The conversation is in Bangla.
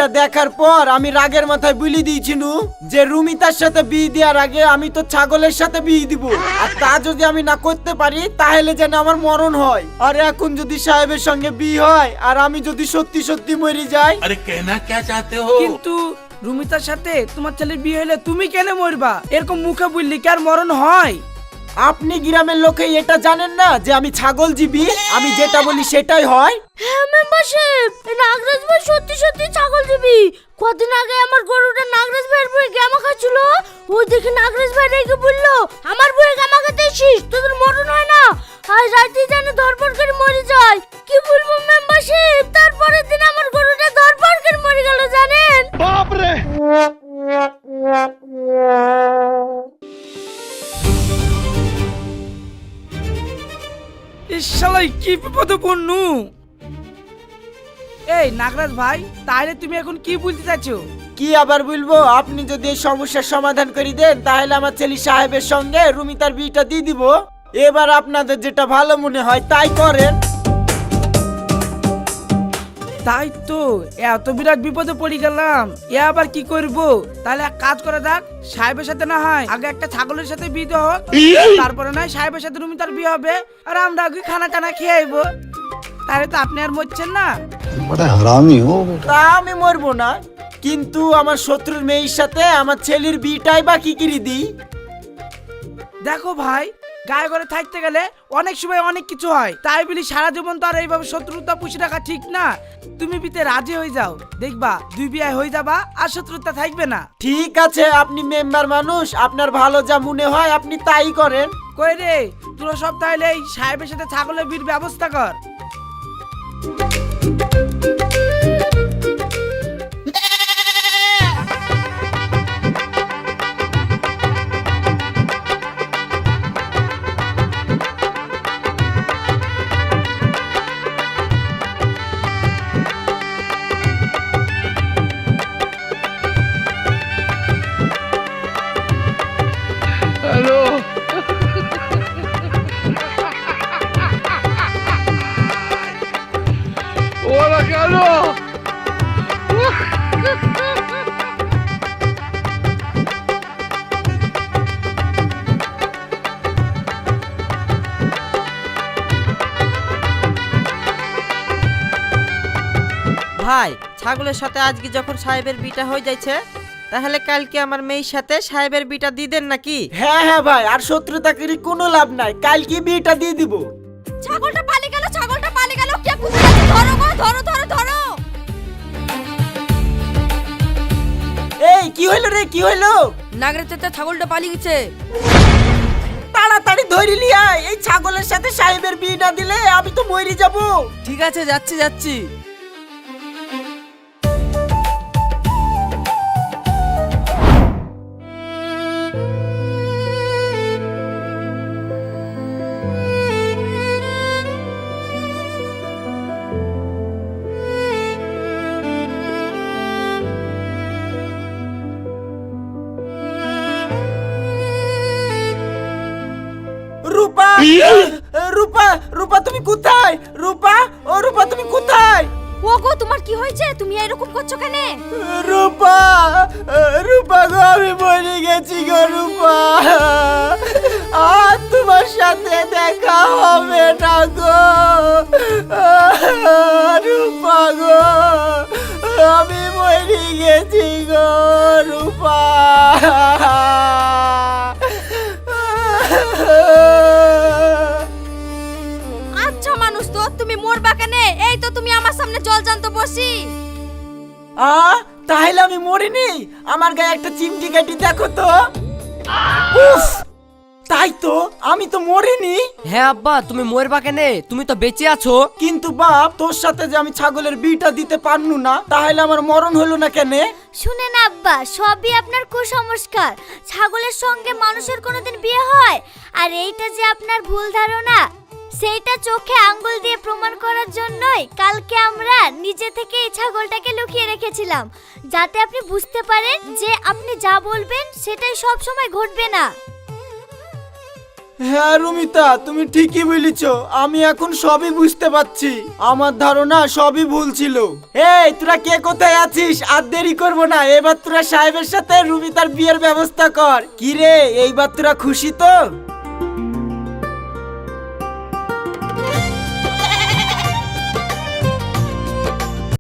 বিটা দেখার পর আমি রাগের মাথায় বলে দিয়েছিল যে রুমিতার সাথে বিয়ে দেওয়ার আগে আমি তো ছাগলের সাথে বিয়ে দিব, আর তা যদি আমি না করতে পারি তাহলে যেন আমার মরণ হয়। আর এখন যদি সাহেবের সঙ্গে বিয়ে হয় আর আমি যদি সত্যি সত্যি মরে যাই। अरे कहना क्या चाहते हो? কিন্তু রুমিতার সাথে তোমার ছেলের বিয়ে হলে তুমি কেন মরবা? এরকম মুখে বললি কি আর মরণ হয়? আপনি গ্রামের লোকে এটা জানেন না যে আমি ছাগল জীবী, আমি যেটা বলি সেটাই হয়। হ্যাঁ মেম্বার সাহেব, নাগরাজ ভাই সত্যি সত্যি ছাগল দিবি। কদিন আগে আমার গরুটা নাগরাজ ভাইয়ের বই গামা খাচ্ছিল, ওই দেখে নাগরাজ ভাই রেগে বললো আমার বই গামা খেতে এসিস, তোদের মরণ হয় না, আজ রাতে যেন ধরপড় করে মরে যায়। কি বলবো মেম্বার সাহেব, তারপরের দিন আমার গরুটা ধরপড় করে মরে গেল জানেন। बापरे! এই শালাই কি বিপদে পড়নু। এই নাগরাজ ভাই, তাহলে তুমি এখন কি বলতে চাইছো? কি আবার বলবো, আপনি যদি এই সমস্যার সমাধান করে দেন তাহলে আমার ছেলে সাহেবের সঙ্গে রুমিতার বিয়েটা দিয়ে দিব। এবার আপনাদের যেটা ভালো মনে হয় তাই করেন। তাই তো, এত বিরাট বিপদে পড়ে গেলাম, এ আবার কি করব? তাহলে এক কাজ করা যাক, সাহেবের সাথে না হয় আগে একটা ছাগলের সাথে বিয়ে হোক, তারপরে না হয় সাহেবের সাথে রুমিতার বিয়ে হবে, আর আমরা আগে খানা টানা খেয়ে আইবো। তাহলে তো আপনি আর মরছেন না। बड़ा हरामी हो बेटा। তা আমি মরবো না, কিন্তু আমার শত্রুর মেয়ের সাথে আমার ছেলের বিয়েটাই বা কি করে দিই। দেখো ভাই, গায়ে ঘরে থাকতে গেলে অনেক সময় অনেক কিছু হয়, তাই বলি সারা জীবন তো আর এইভাবে শত্রুতা পুষে রাখা ঠিক না। তুমি বিতে রাজি হয়ে যাও, দেখবা দুই বিয়ে হয়ে যাবা আর শত্রুতা থাকবে না। ঠিক আছে, আপনি মেম্বার মানুষ, আপনার ভালো যা মনে হয় আপনি তাই করেন। কই রে, তোরা সব তাহলে এই সাহেবের সাথে ছাগলের বিয়ের ব্যবস্থা কর। Hola, Carlos. ভাই, ছাগলের সাথে আজকে যখন সাহেবের বিটা হয়ে যাচ্ছে, তাহলে কালকে আমার মেয়ের সাথে সাহেবের বিটা দিয়ে দেন নাকি? হ্যাঁ হ্যাঁ ভাই, আর শত্রুতা করে কোনো লাভ নাই, কালকে বিয়েটা দিয়ে দিব। ছাগলটা পালিয়ে গেল, ছাগলটা পালিয়ে গেল, কে কোথায় আছে? ধরো গো, ধরো ধরো ধরো। এই কি হইলো রে, কি হইলো? নাগরাজ চাচা ছাগলটা পালিয়ে গেছে। তাড়াতাড়ি ধরে লিয়া, এই ছাগলের সাথে সাহেবের বিয়ে না দিলে আমি তো মরে যাব। ঠিক আছে, যাচ্ছি যাচ্ছি। রূপা, রূপা, রূপা তুমি কোথায়? রূপা, ও রূপা তুমি কোথায়? ওগো তোমার কি হয়েছে? তুমি এরকম করছো কেন? রূপা, রূপা গো, আমি মরে গেছি গো রূপা, আর তোমার সাথে দেখা হবে না গো রূপা গো, আমি মরে গেছি গো রূপা। আচ্ছা মানুষ তো, তুমি মরবা কেন? এই তো তুমি আমার সামনে জল জানতো বসি। তাহলে আমি মরিনি? আমার গায়ে একটা চিমটি কাটি দেখো তো। উফ, তাই তো, আমি তো মরিনি। হ্যাঁ আব্বা, তুমি মরবা কেনে? তুমি তো বেঁচে আছো। কিন্তু বাপ, তোর সাথে যে আমি ছাগলের বিটা দিতে পারনু না, তাহলে আমার মরণ হলো না কেন? শুনেন আব্বা, সবই আপনার কুসংস্কার। ছাগলের সঙ্গে মানুষের কোনোদিন বিয়ে হয়? আর এইটা যে আপনার ভুল ধারণা, সেইটা চোখে আঙ্গুল দিয়ে প্রমাণ করার জন্যই কালকে আমরা নিজে থেকে এই ছাগলটাকে লুকিয়ে রেখেছিলাম, যাতে আপনি বুঝতে পারেন যে আপনি যা বলবেন সেটাই সব সময় ঘটবে না। হ্যাঁ রুমিতা, তুমি ঠিকই বলেছ। আমি এখন সবই বুঝতে পারছি। আমার ধারণা সবই ভুল ছিল। এই তোরা কে কোথায় আছিস? আর দেরি করবো না, এবার তোরা সাহেবের সাথে রুমিতার বিয়ের ব্যবস্থা কর। কি রে, এইবার তোরা খুশি তো?